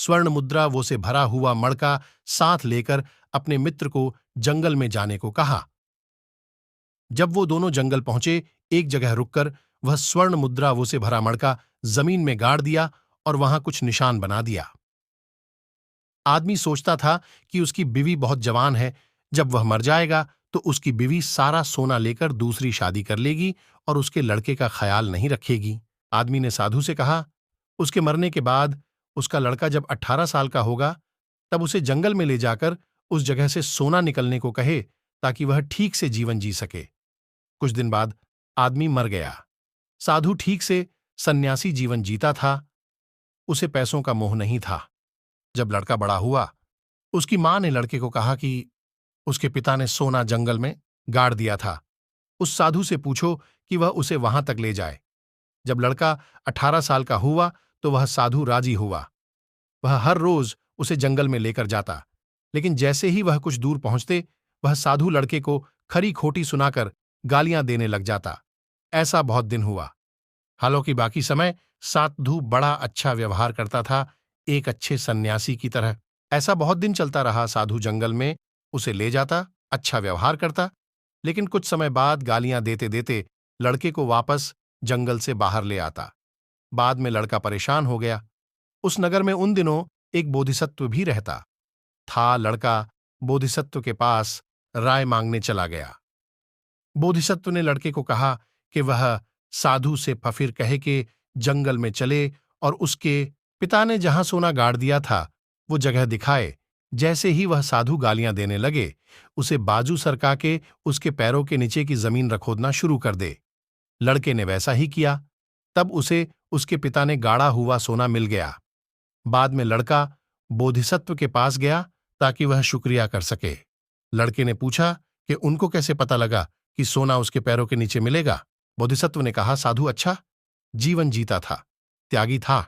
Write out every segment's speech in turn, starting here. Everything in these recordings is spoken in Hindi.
स्वर्ण मुद्रा वो से भरा हुआ मड़का साथ लेकर अपने मित्र को जंगल में जाने को कहा। जब वो दोनों जंगल पहुंचे, एक जगह रुककर वह स्वर्ण मुद्रा वो से भरा मड़का जमीन में गाड़ दिया और वहां कुछ निशान बना दिया। आदमी सोचता था कि उसकी बीवी बहुत जवान है, जब वह मर जाएगा तो उसकी बीवी सारा सोना लेकर दूसरी शादी कर लेगी और उसके लड़के का ख्याल नहीं रखेगी। आदमी ने साधु से कहा, उसके मरने के बाद उसका लड़का जब 18 साल का होगा, तब उसे जंगल में ले जाकर उस जगह से सोना निकलने को कहे, ताकि वह ठीक से जीवन जी सके। कुछ दिन बाद आदमी मर गया। साधु ठीक से सन्यासी जीवन जीता था। उसे पैसों का मोह नहीं था। जब लड़का बड़ा हुआ, उसकी मां ने लड़के को कहा कि उसके पिता ने सोना जंगल में गाड़ दिया था। उस साधु से पूछो कि वह उसे वहां तक ले जाए। जब लड़का 18 साल का हुआ तो वह साधु राजी हुआ। वह हर रोज उसे जंगल में लेकर जाता, लेकिन जैसे ही वह कुछ दूर पहुंचते, वह साधु लड़के को खरी खोटी सुनाकर गालियां देने लग जाता। ऐसा बहुत दिन हुआ। हालांकि बाकी समय साधु बड़ा अच्छा व्यवहार करता था, एक अच्छे सन्यासी की तरह। ऐसा बहुत दिन चलता रहा। साधु जंगल में उसे ले जाता, अच्छा व्यवहार करता, लेकिन कुछ समय बाद गालियां देते देते लड़के को वापस जंगल से बाहर ले आता। बाद में लड़का परेशान हो गया। उस नगर में उन दिनों एक बोधिसत्व भी रहता था। लड़का बोधिसत्व के पास राय मांगने चला गया। बोधिसत्व ने लड़के को कहा कि वह साधु से फिर कहे कि जंगल में चले और उसके पिता ने जहां सोना गाड़ दिया था वो जगह दिखाए। जैसे ही वह साधु गालियां देने लगे, उसे बाजू सरका के उसके पैरों के नीचे की जमीन रखोदना शुरू कर दे। लड़के ने वैसा ही किया। तब उसे उसके पिता ने गाड़ा हुआ सोना मिल गया। बाद में लड़का बोधिसत्व के पास गया ताकि वह शुक्रिया कर सके। लड़के ने पूछा कि उनको कैसे पता लगा कि सोना उसके पैरों के नीचे मिलेगा। बोधिसत्व ने कहा, साधु अच्छा जीवन जीता था, त्यागी था,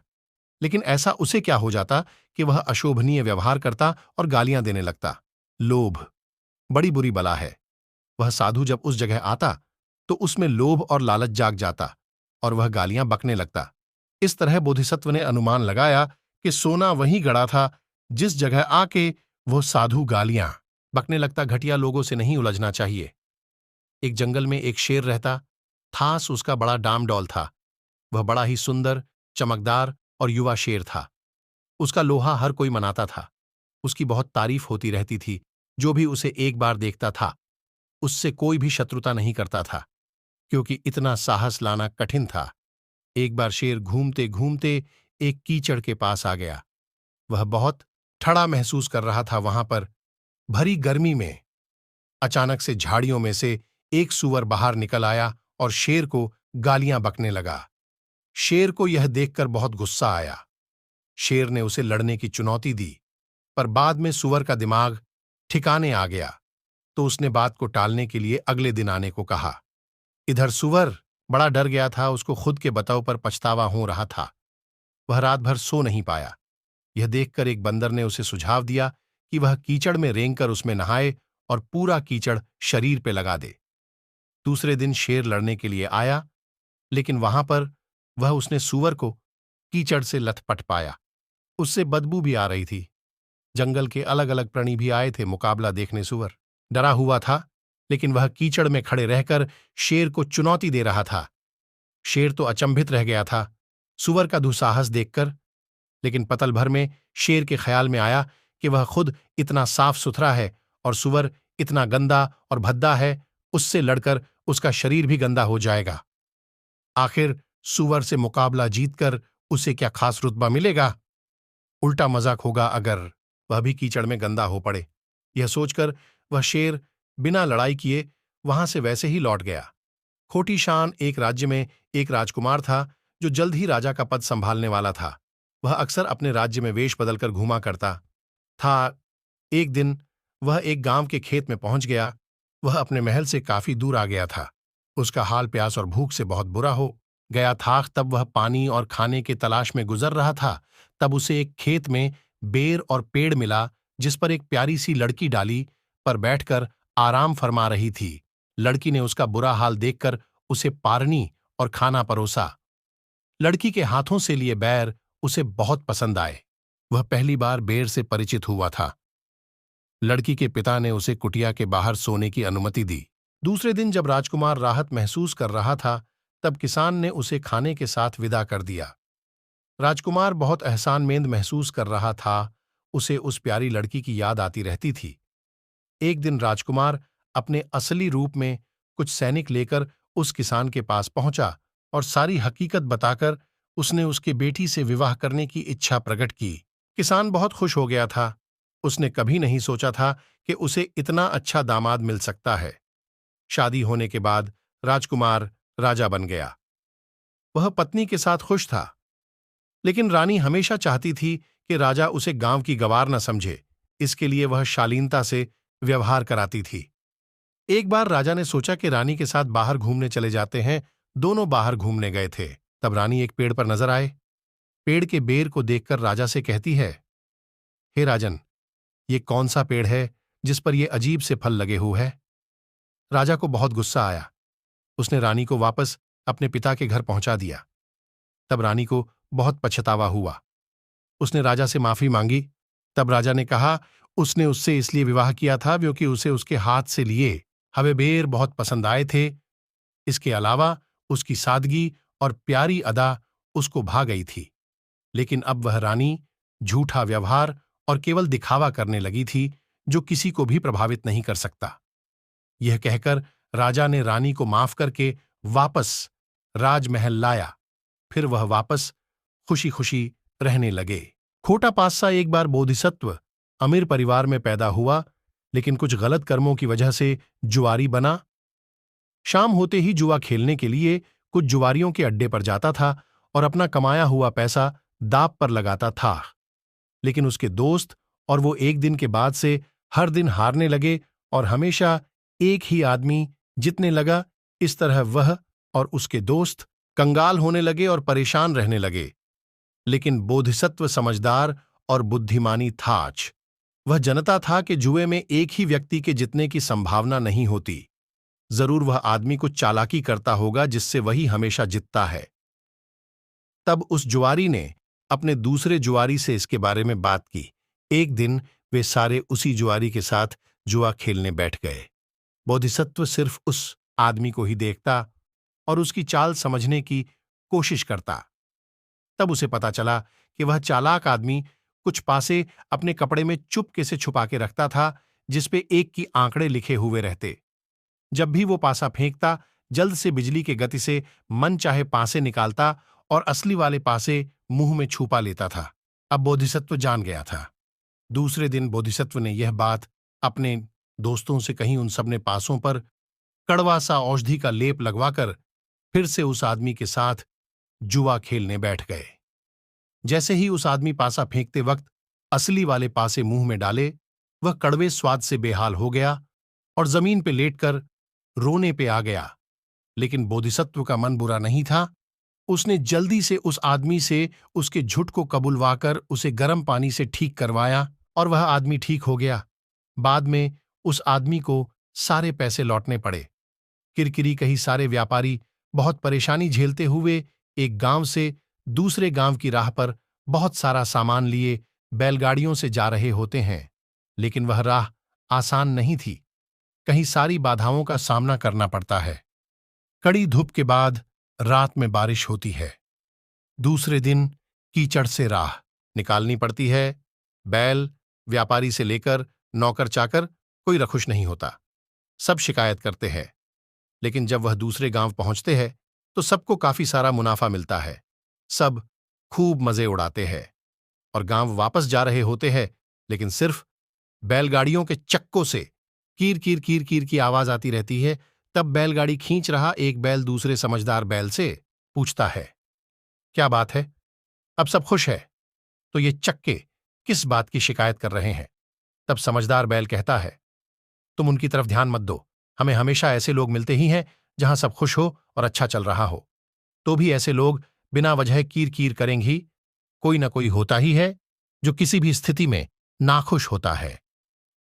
लेकिन ऐसा उसे क्या हो जाता कि वह अशोभनीय व्यवहार करता और गालियां देने लगता। लोभ बड़ी बुरी बला है। वह साधु जब उस जगह आता तो उसमें लोभ और लालच जाग जाता और वह गालियां बकने लगता। इस तरह बोधिसत्व ने अनुमान लगाया कि सोना वहीं गड़ा था जिस जगह आके वो साधु गालियां बकने लगता। घटिया लोगों से नहीं उलझना चाहिए। एक जंगल में एक शेर रहता। थास उसका बड़ा डामडौल था। वह बड़ा ही सुंदर, चमकदार और युवा शेर था। उसका लोहा हर कोई मनाता था। उसकी बहुत तारीफ होती रहती थी। जो भी उसे एक बार देखता था उससे कोई भी शत्रुता नहीं करता था, क्योंकि इतना साहस लाना कठिन था। एक बार शेर घूमते घूमते एक कीचड़ के पास आ गया। वह बहुत ठंडा महसूस कर रहा था। वहां पर भरी गर्मी में अचानक से झाड़ियों में से एक सूअर बाहर निकल आया और शेर को गालियां बकने लगा। शेर को यह देखकर बहुत गुस्सा आया। शेर ने उसे लड़ने की चुनौती दी, पर बाद में सूअर का दिमाग ठिकाने आ गया तो उसने बात को टालने के लिए अगले दिन आने को कहा। इधर सूअर बड़ा डर गया था। उसको खुद के बताव पर पछतावा हो रहा था। वह रात भर सो नहीं पाया। यह देखकर एक बंदर ने उसे सुझाव दिया कि वह कीचड़ में रेंगकर उसमें नहाए और पूरा कीचड़ शरीर पे लगा दे। दूसरे दिन शेर लड़ने के लिए आया, लेकिन वहां पर उसने सूअर को कीचड़ से लथपथ पाया। उससे बदबू भी आ रही थी। जंगल के अलग अलग प्राणी भी आए थे मुकाबला देखने। सूअर डरा हुआ था, लेकिन वह कीचड़ में खड़े रहकर शेर को चुनौती दे रहा था। शेर तो अचंभित रह गया था सूअर का दुस्साहस देखकर, लेकिन पतल भर में शेर के ख्याल में आया कि वह खुद इतना साफ सुथरा है और सूअर इतना गंदा और भद्दा है, उससे लड़कर उसका शरीर भी गंदा हो जाएगा। आखिर सूअर से मुकाबला जीतकर उसे क्या खास रुतबा मिलेगा? उल्टा मजाक होगा अगर वह भी कीचड़ में गंदा हो पड़े। यह सोचकर वह शेर बिना लड़ाई किए वहां से वैसे ही लौट गया। खोटी शान एक राज्य में एक राजकुमार था जो जल्द ही राजा का पद संभालने वाला था। वह अक्सर अपने राज्य में वेश बदलकर घूमा करता था। एक दिन वह एक गांव के खेत में पहुंच गया। वह अपने महल से काफी दूर आ गया था। उसका हाल प्यास और भूख से बहुत बुरा हो गया था। तब वह पानी और खाने के तलाश में गुजर रहा था। तब उसे एक खेत में बेर और पेड़ मिला, जिस पर एक प्यारी सी लड़की डाली पर बैठकर आराम फरमा रही थी। लड़की ने उसका बुरा हाल देखकर उसे पारनी और खाना परोसा। लड़की के हाथों से लिए बैर उसे बहुत पसंद आए। वह पहली बार बेर से परिचित हुआ था। लड़की के पिता ने उसे कुटिया के बाहर सोने की अनुमति दी। दूसरे दिन जब राजकुमार राहत महसूस कर रहा था, तब किसान ने उसे खाने के साथ विदा कर दिया। राजकुमार बहुत एहसानमेंद महसूस कर रहा था, उसे उस प्यारी लड़की की याद आती रहती थी। एक दिन राजकुमार अपने असली रूप में कुछ सैनिक लेकर उस किसान के पास पहुंचा और सारी हकीकत बताकर उसने उसकी बेटी से विवाह करने की इच्छा प्रकट की। किसान बहुत खुश हो गया था। उसने कभी नहीं सोचा था कि उसे इतना अच्छा दामाद मिल सकता है। शादी होने के बाद राजकुमार राजा बन गया। वह पत्नी के साथ खुश था, लेकिन रानी हमेशा चाहती थी कि राजा उसे गांव की गवार न समझे। इसके लिए वह शालीनता से व्यवहार कराती थी। एक बार राजा ने सोचा कि रानी के साथ बाहर घूमने चले जाते हैं। दोनों बाहर घूमने गए थे। तब रानी एक पेड़ पर नजर आए। पेड़ के बेर को देखकर राजा से कहती है, हे राजन, ये कौन सा पेड़ है जिस पर ये अजीब से फल लगे हुए हैं? राजा को बहुत गुस्सा आया। उसने रानी को वापस अपने पिता के घर पहुंचा दिया। तब रानी को बहुत पछतावा हुआ। उसने राजा से माफी मांगी। तब राजा ने कहा उसने उससे इसलिए विवाह किया था क्योंकि उसे उसके हाथ से लिए हवे बेर बहुत पसंद आए थे। इसके अलावा उसकी सादगी और प्यारी अदा उसको भा गई थी। लेकिन अब वह रानी झूठा व्यवहार और केवल दिखावा करने लगी थी, जो किसी को भी प्रभावित नहीं कर सकता। यह कहकर राजा ने रानी को माफ करके वापस राजमहल लाया। फिर वह वापस खुशी खुशी रहने लगे। खोटा पासा एक बार बोधिसत्व अमीर परिवार में पैदा हुआ, लेकिन कुछ गलत कर्मों की वजह से जुआरी बना। शाम होते ही जुआ खेलने के लिए कुछ जुआरियों के अड्डे पर जाता था और अपना कमाया हुआ पैसा दांव पर लगाता था। लेकिन उसके दोस्त और वो एक दिन के बाद से हर दिन हारने लगे और हमेशा एक ही आदमी जीतने लगा। इस तरह वह और उसके दोस्त कंगाल होने लगे और परेशान रहने लगे। लेकिन बोधिसत्व समझदार और बुद्धिमानी थाच। वह जनता था कि जुए में एक ही व्यक्ति के जीतने की संभावना नहीं होती। जरूर वह आदमी कुछ चालाकी करता होगा जिससे वही हमेशा जीतता है। तब उस जुआरी ने अपने दूसरे जुआरी से इसके बारे में बात की। एक दिन वे सारे उसी जुआरी के साथ जुआ खेलने बैठ गए। बोधिसत्व सिर्फ उस आदमी को ही देखता और उसकी चाल समझने की कोशिश करता। तब उसे पता चला कि वह चालाक आदमी कुछ पासे अपने कपड़े में चुपके से छुपा के रखता था, जिसपे एक की आंकड़े लिखे हुए रहते। जब भी वो पासा फेंकता, जल्द से बिजली के गति से मन चाहे पासे निकालता और असली वाले पासे मुंह में छुपा लेता था। अब बोधिसत्व जान गया था। दूसरे दिन बोधिसत्व ने यह बात अपने दोस्तों से कही। उन सबने पासों पर कड़वा सा औषधि का लेप लगवाकर फिर से उस आदमी के साथ जुआ खेलने बैठ गए। जैसे ही उस आदमी पासा फेंकते वक्त असली वाले पासे मुंह में डाले, वह कड़वे स्वाद से बेहाल हो गया और जमीन पे लेटकर रोने पे आ गया। लेकिन बोधिसत्व का मन बुरा नहीं था। उसने जल्दी से उस आदमी से उसके झुठ को कबुलवाकर उसे गर्म पानी से ठीक करवाया और वह आदमी ठीक हो गया। बाद में उस आदमी को सारे पैसे लौटने पड़े। किरकिरी कहीं सारे व्यापारी बहुत परेशानी झेलते हुए एक गांव से दूसरे गांव की राह पर बहुत सारा सामान लिए बैलगाड़ियों से जा रहे होते हैं। लेकिन वह राह आसान नहीं थी। कहीं सारी बाधाओं का सामना करना पड़ता है। कड़ी धूप के बाद रात में बारिश होती है। दूसरे दिन कीचड़ से राह निकालनी पड़ती है। बैल, व्यापारी से लेकर नौकर चाकर, कोई रखुश नहीं होता। सब शिकायत करते हैं। लेकिन जब वह दूसरे गांव पहुंचते हैं तो सबको काफी सारा मुनाफा मिलता है। सब खूब मजे उड़ाते हैं और गांव वापस जा रहे होते हैं, लेकिन सिर्फ बैलगाड़ियों के चक्कों से कीर कीर की आवाज आती रहती है। तब बैलगाड़ी खींच रहा एक बैल दूसरे समझदार बैल से पूछता है, क्या बात है, अब सब खुश है, तो ये चक्के किस बात की शिकायत कर रहे हैं? तब समझदार बैल कहता है, तुम उनकी तरफ ध्यान मत दो। हमें हमेशा ऐसे लोग मिलते ही हैं जहां सब खुश हो और अच्छा चल रहा हो। तो भी ऐसे लोग बिना वजह कीर कीर करेंगे ही। कोई ना कोई होता ही है जो किसी भी स्थिति में नाखुश होता है।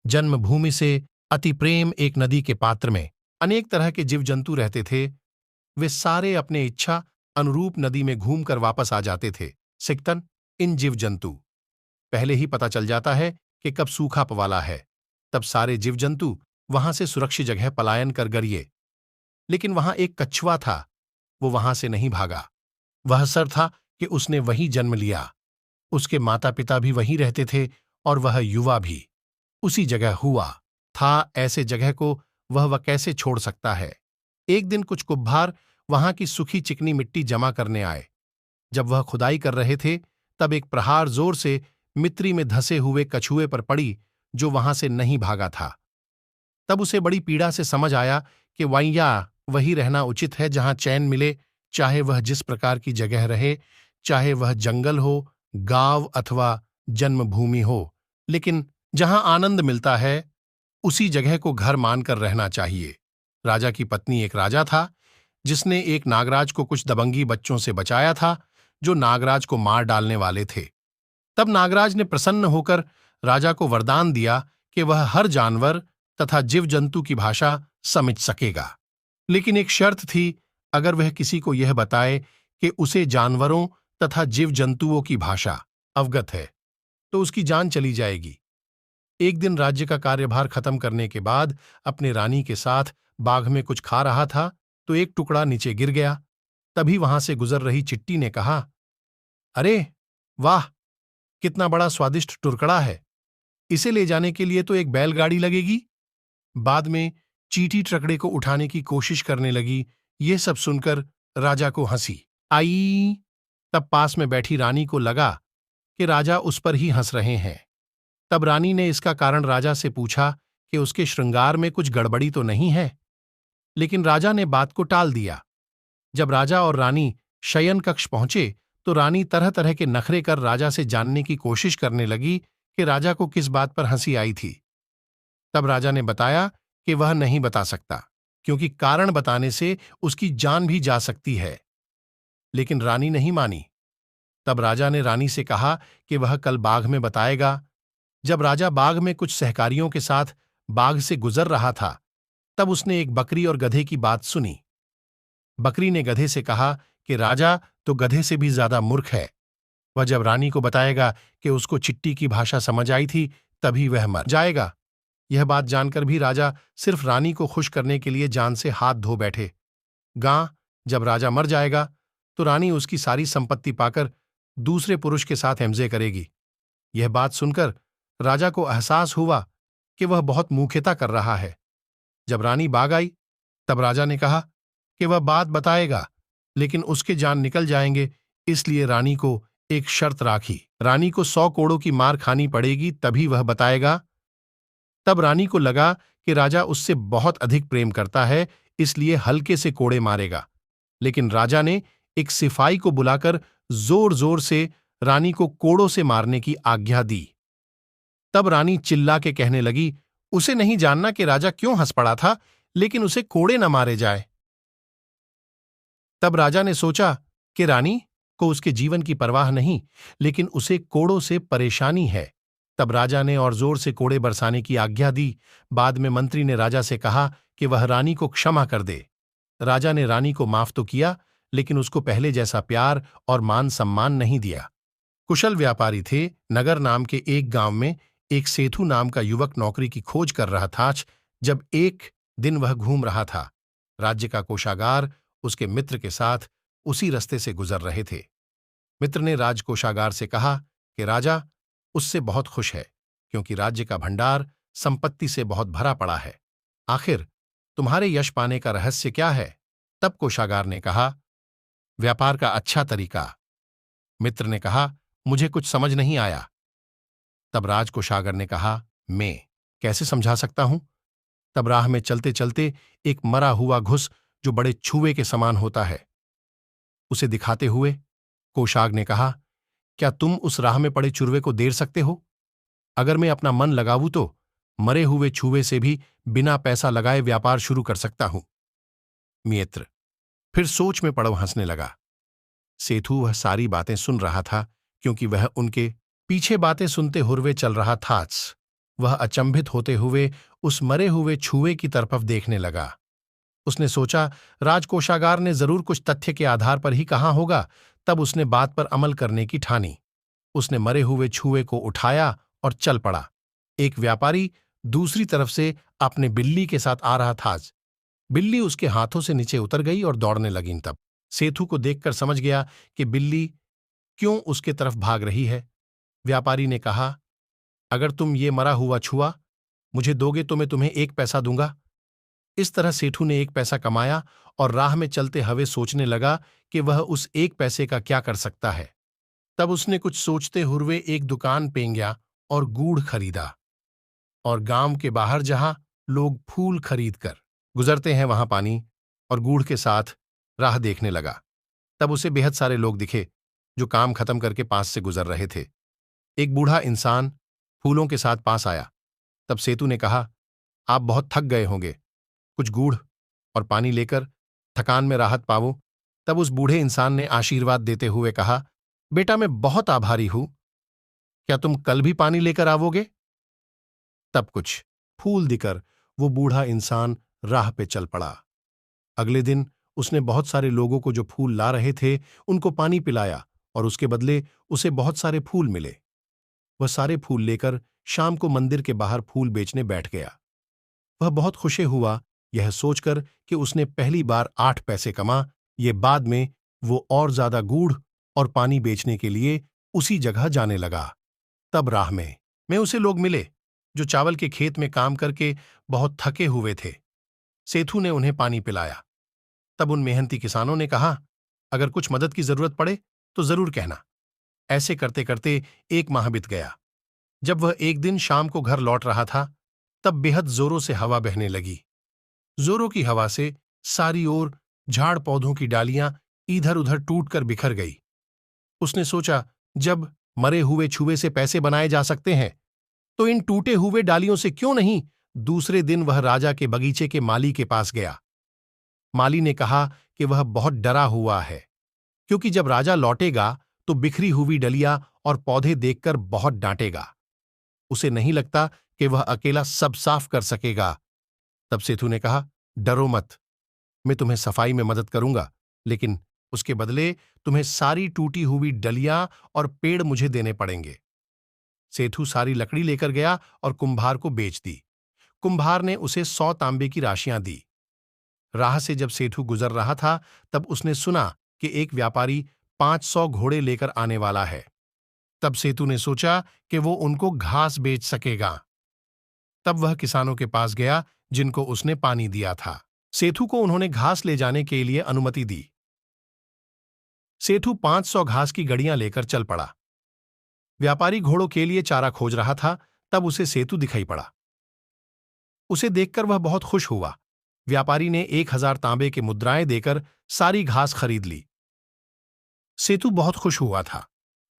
जन्मभूमि से अति प्रेम एक नदी के पात्र में अनेक तरह के जीव जंतु रहते थे। वे सारे अपने इच्छा अनुरूप नदी में घूमकर वापस आ जाते थे। सिकतन इन जीव जंतु पहले ही पता चल जाता है कि कब सूखा पवाला है। तब सारे जीव जंतु वहां से सुरक्षित जगह पलायन कर गरिए। लेकिन वहां एक कछुआ था, वो वहां से नहीं भागा। वह सर था कि उसने वहीं जन्म लिया, उसके माता पिता भी वहीं रहते थे और वह युवा भी उसी जगह हुआ था। ऐसे जगह को वह कैसे छोड़ सकता है। एक दिन कुछ कुम्हार वहां की सूखी चिकनी मिट्टी जमा करने आए। जब वह खुदाई कर रहे थे, तब एक प्रहार जोर से मिट्टी में धंसे हुए कछुए पर पड़ी, जो वहां से नहीं भागा था। तब उसे बड़ी पीड़ा से समझ आया कि वैया वही रहना उचित है जहां चैन मिले, चाहे वह जिस प्रकार की जगह रहे, चाहे वह जंगल हो, गांव अथवा जन्मभूमि हो, लेकिन जहां आनंद मिलता है उसी जगह को घर मानकर रहना चाहिए। राजा की पत्नी एक राजा था, जिसने एक नागराज को कुछ दबंगी बच्चों से बचाया था, जो नागराज को मार डालने वाले थे। तब नागराज ने प्रसन्न होकर राजा को वरदान दिया कि वह हर जानवर तथा जीव जंतु की भाषा समझ सकेगा। लेकिन एक शर्त थी, अगर वह किसी को यह बताए कि उसे जानवरों तथा जीव जंतुओं की भाषा अवगत है, तो उसकी जान चली जाएगी। एक दिन राज्य का कार्यभार खत्म करने के बाद अपने रानी के साथ बाग में कुछ खा रहा था, तो एक टुकड़ा नीचे गिर गया। तभी वहां से गुजर रही चिट्टी ने कहा, अरे वाह, कितना बड़ा स्वादिष्ट टुकड़ा है, इसे ले जाने के लिए तो एक बैलगाड़ी लगेगी। बाद में चींटी टुकड़े को उठाने की कोशिश करने लगी। ये सब सुनकर राजा को हंसी आई। तब पास में बैठी रानी को लगा कि राजा उस पर ही हंस रहे हैं। तब रानी ने इसका कारण राजा से पूछा कि उसके श्रृंगार में कुछ गड़बड़ी तो नहीं है। लेकिन राजा ने बात को टाल दिया। जब राजा और रानी शयन कक्ष पहुंचे, तो रानी तरह तरह के नखरे कर राजा से जानने की कोशिश करने लगी कि राजा को किस बात पर हंसी आई थी। तब राजा ने बताया कि वह नहीं बता सकता, क्योंकि कारण बताने से उसकी जान भी जा सकती है। लेकिन रानी नहीं मानी। तब राजा ने रानी से कहा कि वह कल बाग में बताएगा। जब राजा बाग में कुछ सहकारियों के साथ बाग से गुजर रहा था, तब उसने एक बकरी और गधे की बात सुनी। बकरी ने गधे से कहा कि राजा तो गधे से भी ज्यादा मूर्ख है। वह जब रानी को बताएगा कि उसको चिट्टी की भाषा समझ आई थी, तभी वह मर जाएगा। यह बात जानकर भी राजा सिर्फ रानी को खुश करने के लिए जान से हाथ धो बैठे। गां जब राजा मर जाएगा, तो रानी उसकी सारी संपत्ति पाकर दूसरे पुरुष के साथ एमजे करेगी। यह बात सुनकर राजा को एहसास हुआ कि वह बहुत मूर्खता कर रहा है। जब रानी बाग आई, तब राजा ने कहा कि वह बात बताएगा, लेकिन उसके जान निकल जाएंगे, इसलिए रानी को एक शर्त राखी। रानी को 100 कोड़ों की मार खानी पड़ेगी, तभी वह बताएगा। तब रानी को लगा कि राजा उससे बहुत अधिक प्रेम करता है, इसलिए हल्के से कोड़े मारेगा। लेकिन राजा ने एक सिपाही को बुलाकर जोर जोर से रानी को कोड़ों से मारने की आज्ञा दी। तब रानी चिल्ला के कहने लगी, उसे नहीं जानना कि राजा क्यों हंस पड़ा था, लेकिन उसे कोड़े न मारे जाए। तब राजा ने सोचा कि रानी को उसके जीवन की परवाह नहीं, लेकिन उसे कोड़ों से परेशानी है। तब राजा ने और जोर से कोड़े बरसाने की आज्ञा दी। बाद में मंत्री ने राजा से कहा कि वह रानी को क्षमा कर दे। राजा ने रानी को माफ तो किया, लेकिन उसको पहले जैसा प्यार और मान सम्मान नहीं दिया। कुशल व्यापारी थे। नगर नाम के एक गांव में एक सेठू नाम का युवक नौकरी की खोज कर रहा था। जब एक दिन वह घूम रहा था, राज्य का कोषागार उसके मित्र के साथ उसी रास्ते से गुजर रहे थे। मित्र ने राजकोषागार से कहा कि राजा उससे बहुत खुश है, क्योंकि राज्य का भंडार संपत्ति से बहुत भरा पड़ा है। आखिर तुम्हारे यश पाने का रहस्य क्या है? तब कोषागार ने कहा, व्यापार का अच्छा तरीका। मित्र ने कहा, मुझे कुछ समझ नहीं आया। तब राजकोषागार ने कहा, मैं कैसे समझा सकता हूं? तब राह में चलते चलते एक मरा हुआ घुस, जो बड़े छुए के समान होता है, उसे दिखाते हुए कोषाग ने कहा, क्या तुम उस राह में पड़े चुरवे को देर सकते हो? अगर मैं अपना मन लगाऊं तो मरे हुए छुए से भी बिना पैसा लगाए व्यापार शुरू कर सकता हूं। मित्र फिर सोच में पड़ो हंसने लगा। सेठू वह सारी बातें सुन रहा था, क्योंकि वह उनके पीछे बातें सुनते हुए चल रहा था। वह अचंभित होते हुए उस मरे हुए छुए की तरफ देखने लगा। उसने सोचा, राजकोषागार ने जरूर कुछ तथ्य के आधार पर ही कहा होगा। तब उसने बात पर अमल करने की ठानी। उसने मरे हुए छुए को उठाया और चल पड़ा। एक व्यापारी दूसरी तरफ से अपने बिल्ली के साथ आ रहा था। बिल्ली उसके हाथों से नीचे उतर गई और दौड़ने लगी। तब सेठू को देखकर समझ गया कि बिल्ली क्यों उसके तरफ भाग रही है। व्यापारी ने कहा, अगर तुम ये मरा हुआ छुआ मुझे दोगे तो मैं तुम्हें 1 पैसा दूंगा। इस तरह सेठू ने 1 पैसा कमाया और राह में चलते हुए सोचने लगा कि वह उस 1 पैसे का क्या कर सकता है। तब उसने कुछ सोचते हुए एक दुकान पे गया और गूढ़ खरीदा, और गांव के बाहर जहां लोग फूल खरीद कर गुजरते हैं वहां पानी और गूढ़ के साथ राह देखने लगा। तब उसे बेहद सारे लोग दिखे जो काम खत्म करके पास से गुजर रहे थे। एक बूढ़ा इंसान फूलों के साथ पास आया। तब सेतू ने कहा, आप बहुत थक गए होंगे, कुछ गूढ़ और पानी लेकर थकान में राहत पाओ। तब उस बूढ़े इंसान ने आशीर्वाद देते हुए कहा, बेटा मैं बहुत आभारी हूं, क्या तुम कल भी पानी लेकर आओगे? तब कुछ फूल दिकर वो बूढ़ा इंसान राह पे चल पड़ा। अगले दिन उसने बहुत सारे लोगों को जो फूल ला रहे थे उनको पानी पिलाया और उसके बदले उसे बहुत सारे फूल मिले। वह सारे फूल लेकर शाम को मंदिर के बाहर फूल बेचने बैठ गया। वह बहुत खुशी हुआ यह सोचकर कि उसने पहली बार 8 पैसे कमा। ये बाद में वो और ज्यादा गूढ़ और पानी बेचने के लिए उसी जगह जाने लगा। तब राह में उसे लोग मिले जो चावल के खेत में काम करके बहुत थके हुए थे। सेठू ने उन्हें पानी पिलाया। तब उन मेहनती किसानों ने कहा, अगर कुछ मदद की जरूरत पड़े तो जरूर कहना। ऐसे करते करते 1 माह बीत गया। जब वह एक दिन शाम को घर लौट रहा था तब बेहद जोरों से हवा बहने लगी। जोरों की हवा से सारी ओर झाड़ पौधों की डालियां इधर उधर टूटकर बिखर गई। उसने सोचा, जब मरे हुए छुए से पैसे बनाए जा सकते हैं तो इन टूटे हुए डालियों से क्यों नहीं। दूसरे दिन वह राजा के बगीचे के माली के पास गया। माली ने कहा कि वह बहुत डरा हुआ है, क्योंकि जब राजा लौटेगा तो बिखरी हुई डलियां और पौधे देखकर बहुत डांटेगा। उसे नहीं लगता कि वह अकेला सब साफ कर सकेगा। तब सेठू ने कहा, डरो मत, मैं तुम्हें सफाई में मदद करूंगा, लेकिन उसके बदले तुम्हें सारी टूटी हुई डलियां और पेड़ मुझे देने पड़ेंगे। सेठू सारी लकड़ी लेकर गया और कुंभार को बेच दी। कुंभार ने उसे 100 तांबे की राशियां दी। राह से जब सेठू गुजर रहा था तब उसने सुना कि एक व्यापारी 500 घोड़े लेकर आने वाला है। तब सेठू ने सोचा कि वो उनको घास बेच सकेगा। तब वह किसानों के पास गया जिनको उसने पानी दिया था। सेठू को उन्होंने घास ले जाने के लिए अनुमति दी। सेठू 500 घास की गड़ियां लेकर चल पड़ा। व्यापारी घोड़ों के लिए चारा खोज रहा था। तब उसे सेतू दिखाई पड़ा। उसे देखकर वह बहुत खुश हुआ। व्यापारी ने 1000 तांबे के मुद्राएं देकर सारी घास खरीद ली। सेतू बहुत खुश हुआ था।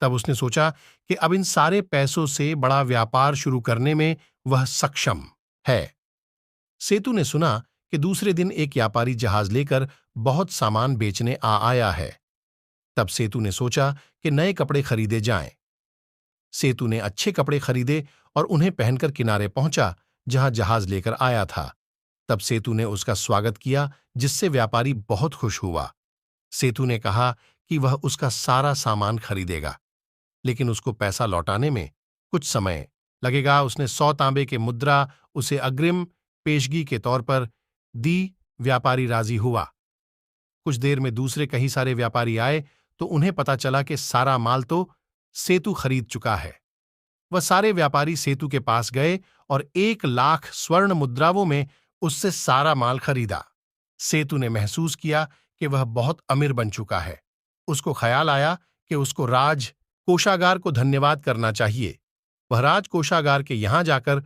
तब उसने सोचा कि अब इन सारे पैसों से बड़ा व्यापार शुरू करने में वह सक्षम है। सेतू ने सुना कि दूसरे दिन एक व्यापारी जहाज लेकर बहुत सामान बेचने आया है। तब सेतू ने सोचा कि नए कपड़े खरीदे जाएं। सेतू ने अच्छे कपड़े खरीदे और उन्हें पहनकर किनारे पहुंचा जहां जहाज लेकर आया था। तब सेतू ने उसका स्वागत किया, जिससे व्यापारी बहुत खुश हुआ। सेतू ने कहा कि वह उसका सारा सामान खरीदेगा, लेकिन उसको पैसा लौटाने में कुछ समय लगेगा। उसने 100 तांबे के मुद्रा उसे अग्रिम पेशगी के तौर पर दी। व्यापारी राजी हुआ। कुछ देर में दूसरे कई सारे व्यापारी आए तो उन्हें पता चला कि सारा माल तो सेतू खरीद चुका है। वह सारे व्यापारी सेतू के पास गए और 1 लाख स्वर्ण मुद्राओं में उससे सारा माल खरीदा। सेतू ने महसूस किया कि वह बहुत अमीर बन चुका है। उसको ख्याल आया कि उसको राज कोषागार को धन्यवाद करना चाहिए। वह राज कोषागार के यहां जाकर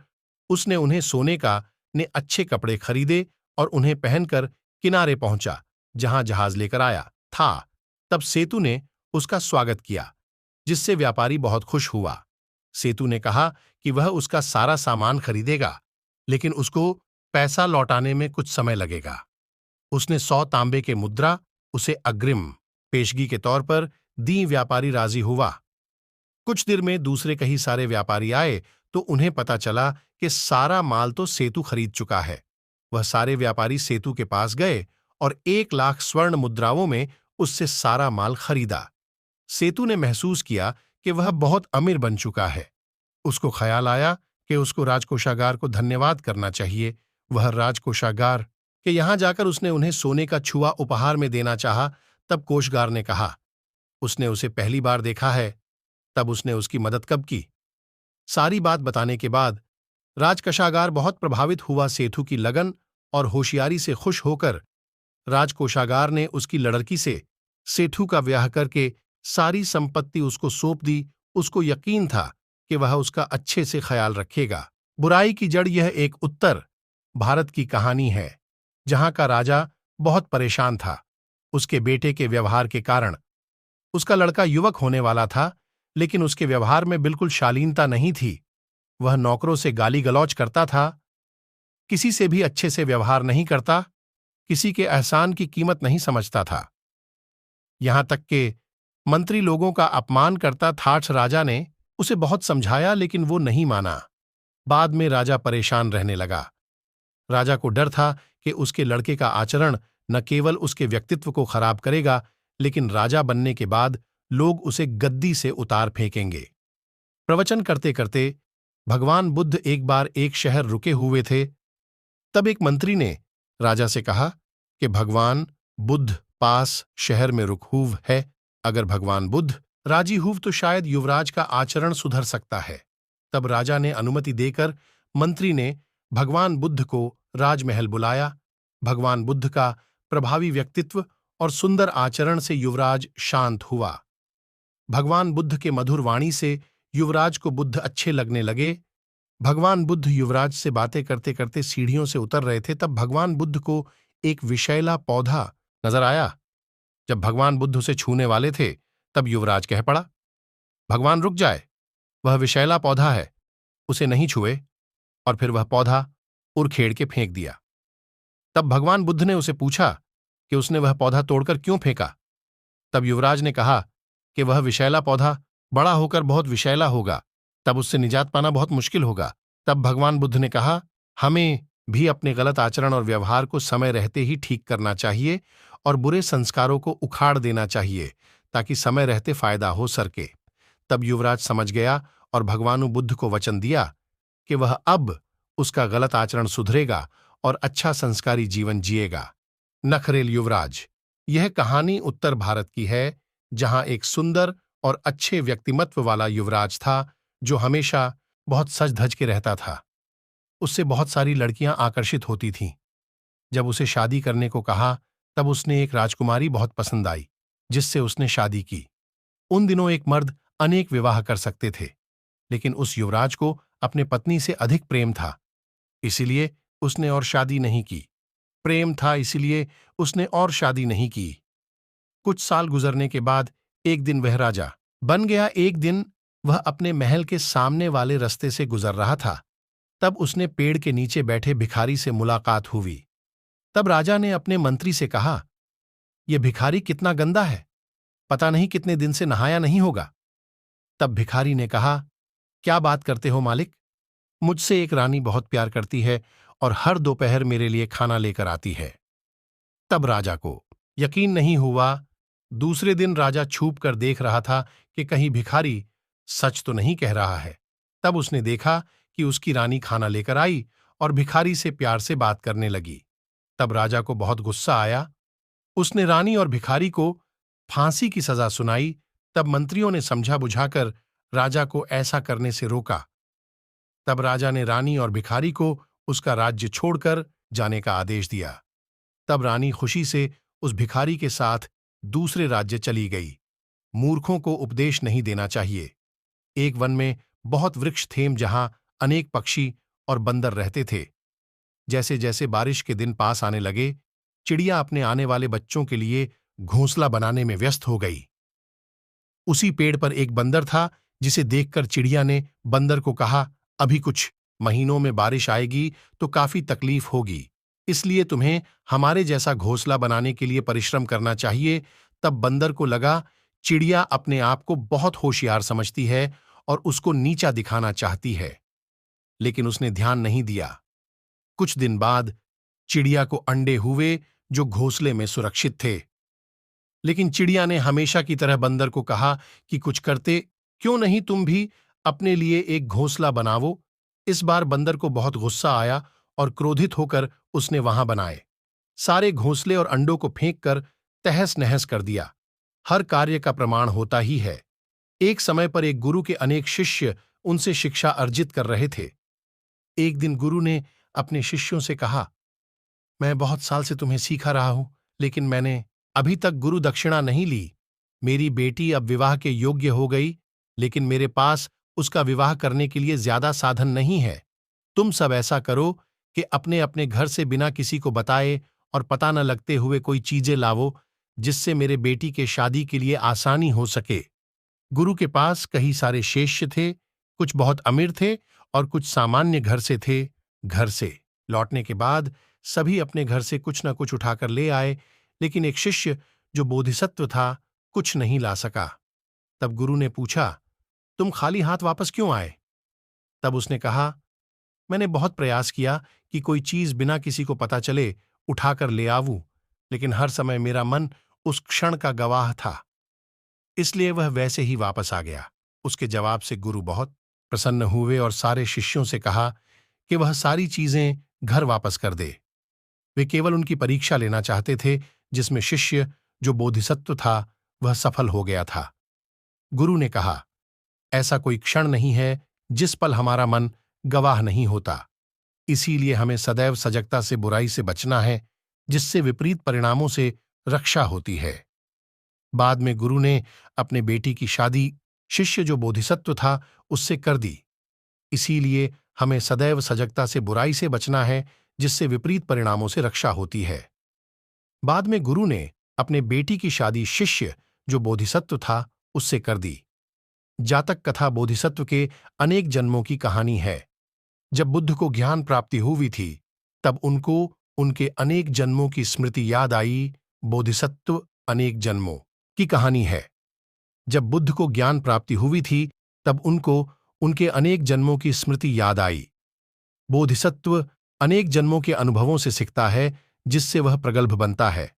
उसने उन्हें सोने का ने अच्छे कपड़े खरीदे और उन्हें पहनकर किनारे पहुंचा जहां जहाज लेकर आया था। तब सेतू ने उसका स्वागत किया, जिससे व्यापारी बहुत खुश हुआ। सेतू ने कहा कि वह उसका सारा सामान खरीदेगा, लेकिन उसको पैसा लौटाने में कुछ समय लगेगा। उसने 100 तांबे के मुद्रा उसे अग्रिम पेशगी के तौर पर दी। व्यापारी राजी हुआ। कुछ देर में दूसरे कई सारे व्यापारी आए तो उन्हें पता चला कि सारा माल तो सेतू खरीद चुका है। वह सारे व्यापारी सेतू के पास गए और 1 लाख स्वर्ण मुद्राओं में उससे सारा माल खरीदा। सेतू ने महसूस किया कि वह बहुत अमीर बन चुका है। उसको ख्याल आया कि उसको राजकोषागार को धन्यवाद करना चाहिए। वह राजकोषागार के यहां जाकर उसने उन्हें सोने का छुआ उपहार में देना चाहा। तब कोषगार ने कहा, उसने उसे पहली बार देखा है, तब उसने उसकी मदद कब की? सारी बात बताने के बाद राजकोषागार बहुत प्रभावित हुआ। सेठू की लगन और होशियारी से खुश होकर राजकोषागार ने उसकी लड़की से सेठू का ब्याह करके सारी संपत्ति उसको सौंप दी। उसको यकीन था कि वह उसका अच्छे से ख्याल रखेगा। बुराई की जड़ यह एक उत्तर भारत की कहानी है, जहां का राजा बहुत परेशान था। उसके बेटे के व्यवहार के कारण। उसका लड़का युवक होने वाला था, लेकिन उसके व्यवहार में बिल्कुल शालीनता नहीं थी। वह नौकरों से गाली गलौज करता था, किसी से भी अच्छे से व्यवहार नहीं करता, किसी के एहसान की कीमत नहीं समझता था। यहां तक कि मंत्री लोगों का अपमान करता था। राजा ने उसे बहुत समझाया, लेकिन वो नहीं माना। बाद में राजा परेशान रहने लगा। राजा को डर था कि उसके लड़के का आचरण न केवल उसके व्यक्तित्व को खराब करेगा, लेकिन राजा बनने के बाद लोग उसे गद्दी से उतार फेंकेंगे। प्रवचन करते करते भगवान बुद्ध एक बार एक शहर रुके हुए थे। तब एक मंत्री ने राजा से कहा कि भगवान बुद्ध पास शहर में रुकहूव है। अगर भगवान बुद्ध राजी हुव तो शायद युवराज का आचरण सुधर सकता है। तब राजा ने अनुमति देकर मंत्री ने भगवान बुद्ध को राजमहल बुलाया। भगवान बुद्ध का प्रभावी व्यक्तित्व और सुंदर आचरण से युवराज शांत हुआ। भगवान बुद्ध के मधुर वाणी से युवराज को बुद्ध अच्छे लगने लगे। भगवान बुद्ध युवराज से बातें करते करते सीढ़ियों से उतर रहे थे। तब भगवान बुद्ध को एक विषैला पौधा नजर आया। जब भगवान बुद्ध उसे छूने वाले थे, तब युवराज कह पड़ा, भगवान रुक जाए, वह विषैला पौधा है, उसे नहीं छुए। और फिर वह पौधा उड़खेड़ के फेंक दिया। तब भगवान बुद्ध ने उसे पूछा कि उसने वह पौधा तोड़कर क्यों फेंका। तब युवराज ने कहा कि वह विषैला पौधा बड़ा होकर बहुत विषैला होगा, तब उससे निजात पाना बहुत मुश्किल होगा। तब भगवान बुद्ध ने कहा, हमें भी अपने गलत आचरण और व्यवहार को समय रहते ही ठीक करना चाहिए और बुरे संस्कारों को उखाड़ देना चाहिए, ताकि समय रहते फायदा हो सके। तब युवराज समझ गया और भगवान बुद्ध को वचन दिया कि वह अब उसका गलत आचरण सुधरेगा और अच्छा संस्कारी जीवन जिएगा। नखरेल युवराज। यह कहानी उत्तर भारत की है, जहां एक सुंदर और अच्छे व्यक्तिमत्व वाला युवराज था, जो हमेशा बहुत सज धज के रहता था। उससे बहुत सारी लड़कियां आकर्षित होती थीं। जब उसे शादी करने को कहा, तब उसने एक राजकुमारी बहुत पसंद आई, जिससे उसने शादी की। उन दिनों एक मर्द अनेक विवाह कर सकते थे, लेकिन उस युवराज को अपने पत्नी से अधिक प्रेम था, इसीलिए उसने और शादी नहीं की। प्रेम था, इसीलिए उसने और शादी नहीं की। कुछ साल गुजरने के बाद एक दिन वह राजा बन गया। एक दिन वह अपने महल के सामने वाले रास्ते से गुजर रहा था। तब उसने पेड़ के नीचे बैठे भिखारी से मुलाकात हुई। तब राजा ने अपने मंत्री से कहा, यह भिखारी कितना गंदा है, पता नहीं कितने दिन से नहाया नहीं होगा। तब भिखारी ने कहा, क्या बात करते हो मालिक, मुझसे एक रानी बहुत प्यार करती है और हर दोपहर मेरे लिए खाना लेकर आती है। तब राजा को यकीन नहीं हुआ। दूसरे दिन राजा छुप कर देख रहा था कि कहीं भिखारी सच तो नहीं कह रहा है। तब उसने देखा कि उसकी रानी खाना लेकर आई और भिखारी से प्यार से बात करने लगी। तब राजा को बहुत गुस्सा आया। उसने रानी और भिखारी को फांसी की सजा सुनाई। तब मंत्रियों ने समझा बुझाकर राजा को ऐसा करने से रोका। तब राजा ने रानी और भिखारी को उसका राज्य छोड़कर जाने का आदेश दिया। तब रानी खुशी से उस भिखारी के साथ दूसरे राज्य चली गई। मूर्खों को उपदेश नहीं देना चाहिए। एक वन में बहुत वृक्ष थे, जहां अनेक पक्षी और बंदर रहते थे। जैसे जैसे बारिश के दिन पास आने लगे, चिड़िया अपने आने वाले बच्चों के लिए घोंसला बनाने में व्यस्त हो गई। उसी पेड़ पर एक बंदर था, जिसे देखकर चिड़िया ने बंदर को कहा, अभी कुछ महीनों में बारिश आएगी तो काफी तकलीफ होगी, इसलिए तुम्हें हमारे जैसा घोंसला बनाने के लिए परिश्रम करना चाहिए। तब बंदर को लगा चिड़िया अपने आप को बहुत होशियार समझती है और उसको नीचा दिखाना चाहती है, लेकिन उसने ध्यान नहीं दिया। कुछ दिन बाद चिड़िया को अंडे हुए जो घोंसले में सुरक्षित थे, लेकिन चिड़िया ने हमेशा की तरह बंदर को कहा कि कुछ करते क्यों नहीं तुम भी अपने लिए एक घोंसला बनावो। इस बार बंदर को बहुत गुस्सा आया और क्रोधित होकर उसने वहां बनाए सारे घोंसले और अंडों को फेंक कर तहस नहस कर दिया। हर कार्य का प्रमाण होता ही है। एक समय पर एक गुरु के अनेक शिष्य उनसे शिक्षा अर्जित कर रहे थे। एक दिन गुरु ने अपने शिष्यों से कहा, मैं बहुत साल से तुम्हें सीखा रहा हूं, लेकिन मैंने अभी तक गुरु दक्षिणा नहीं ली। मेरी बेटी अब विवाह के योग्य हो गई, लेकिन मेरे पास उसका विवाह करने के लिए ज्यादा साधन नहीं है। तुम सब ऐसा करो कि अपने अपने घर से बिना किसी को बताए और पता न लगते हुए कोई चीजें लावो, जिससे मेरे बेटी के शादी के लिए आसानी हो सके। गुरु के पास कई सारे शिष्य थे, कुछ बहुत अमीर थे और कुछ सामान्य घर से थे। घर से लौटने के बाद सभी अपने घर से कुछ न कुछ उठाकर ले आए, लेकिन एक शिष्य जो बोधिसत्व था कुछ नहीं ला सका। तब गुरु ने पूछा, तुम खाली हाथ वापस क्यों आए? तब उसने कहा, मैंने बहुत प्रयास किया कि कोई चीज बिना किसी को पता चले उठाकर ले आऊं, लेकिन हर समय मेरा मन उस क्षण का गवाह था, इसलिए वह वैसे ही वापस आ गया। उसके जवाब से गुरु बहुत प्रसन्न हुए और सारे शिष्यों से कहा कि वह सारी चीजें घर वापस कर दे। वे केवल उनकी परीक्षा लेना चाहते थे, जिसमें शिष्य जो बोधिसत्व था वह सफल हो गया था। गुरु ने कहा, ऐसा कोई क्षण नहीं है जिस पल हमारा मन गवाह नहीं होता। इसीलिए हमें सदैव सजगता से बुराई से बचना है, जिससे विपरीत परिणामों से रक्षा होती है। बाद में गुरु ने अपने बेटी की शादी शिष्य जो बोधिसत्व था उससे कर दी। इसीलिए हमें सदैव सजगता से बुराई से बचना है, जिससे विपरीत परिणामों से रक्षा होती है। बाद में गुरु ने अपने बेटी की शादी शिष्य जो बोधिसत्व था उससे कर दी। जातक कथा बोधिसत्व के अनेक जन्मों की कहानी है। जब बुद्ध को ज्ञान प्राप्ति हुई थी, तब उनको उनके अनेक जन्मों की स्मृति याद आई। बोधिसत्व अनेक जन्मों की कहानी है। जब बुद्ध को ज्ञान प्राप्ति हुई थी, तब उनको उनके अनेक जन्मों की स्मृति याद आई। बोधिसत्व अनेक जन्मों के अनुभवों से सीखता है, जिससे वह प्रगल्भ बनता है।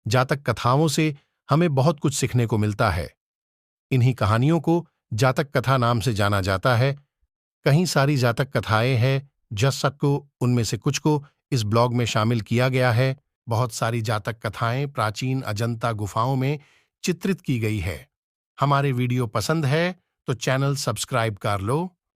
जातक कथाओं से हमें बहुत कुछ सीखने को मिलता है। इन्हीं कहानियों को जातक कथा नाम से जाना जाता है। कहीं सारी जातक कथाएं हैं, जैसा को उनमें से कुछ को इस ब्लॉग में शामिल किया गया है। बहुत सारी जातक कथाएं प्राचीन अजंता गुफाओं में चित्रित की गई है। हमारे वीडियो पसंद है तो चैनल सब्सक्राइब कर लो।